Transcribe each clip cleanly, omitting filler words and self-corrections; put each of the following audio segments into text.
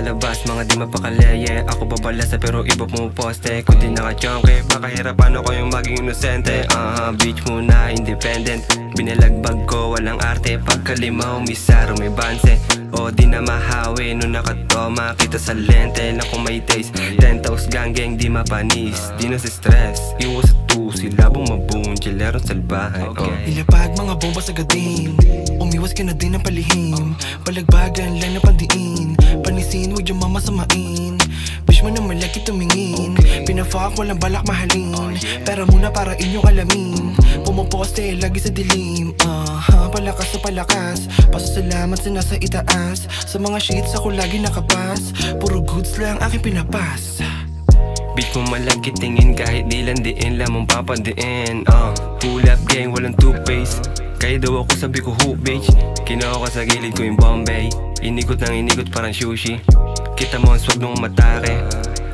palabas, mga di mapakaleye. Ako babalasa pero iba pumuposte. Kung di nakachonke, pakahirapan ako yung maging inosente. Beach muna, independent. Binalagbag ko, walang arte. Pagkalimaw, misaro, may banse. O di na mahawi, nung nakatoma kita sa lente na kung may taste. 10,000 gang di mapanis, di na sa stress. Iwas sa tusi, labong mabun, chilero salbahay. Ilapag mga bomba sa gading, umiwas ka na din ng palihim. Palagbagan lang na pandiin, panisin huwag yung mamasamain. Wish mo na malaki tumingin, pinafak walang balak mahalin. Pera muna para inyong alamin, pumuposte lagi sa dilim. Palakas na palakas, pasasalamat sa nasa itaas. Sa mga sheets ako lagi nakapas, puro goods lang aking pinapas. Beach mo malagkit tingin kahit di landiin, lamang papandiin. Pull up gang, walang toothpaste. Kaya daw ako sabi ko who bitch. Kinuha ko sa gilid ko yung Bombay, inikot ng inikot parang sushi. Kita mo ang swag nung matake,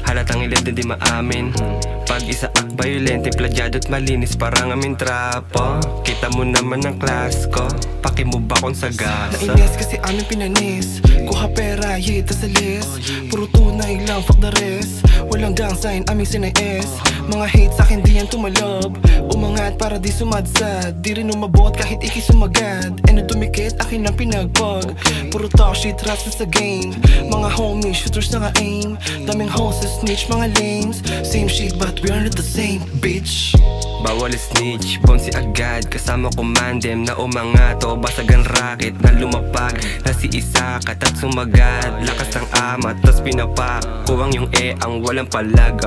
halatang ilan din di maamin. Pag isa ak violente, pladyado't malinis parang aming trapo. Kita mo naman ang class ko, paki mo ba kung sagasa? Nainis kasi aming pinanis, kuha pera, yita sa list. Puro tunay lang, fuck the rest. Walang gang sign, aming sinay-S. Mga hate sa'kin di yan tumalob, umangat para di sumadsad. Di rin umabot kahit iki sumagad. Na dumikit, akin ang pinagpag. Puro talk shit, raps na sa game. Mga homies, shooters na ka-aim. Daming hoes sa snitch, mga lames. Same shit but we are not the same, bitch. Bawal snitch, bonsi agad. Kasama ko mandem na umangato. Basagan racket na lumapag, na si Isakat at sumagad. Lakas ng amat, tas pinapak. Kuwang yung ang walang palag.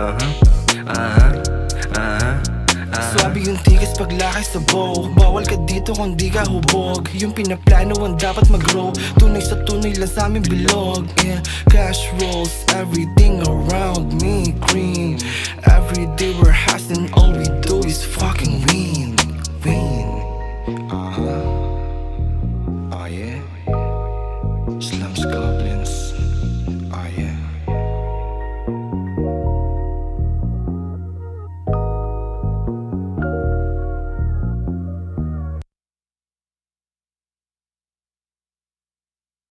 Swabe yung tigas paglakay sa bow. Bawal ka dito kung di ka hubog. Yung pinaplano ang dapat mag-grow. Tunay sa tunay lang sa aming bilog. Cash rolls, everything around me green. Every day we're hustling, all we do is fucking win.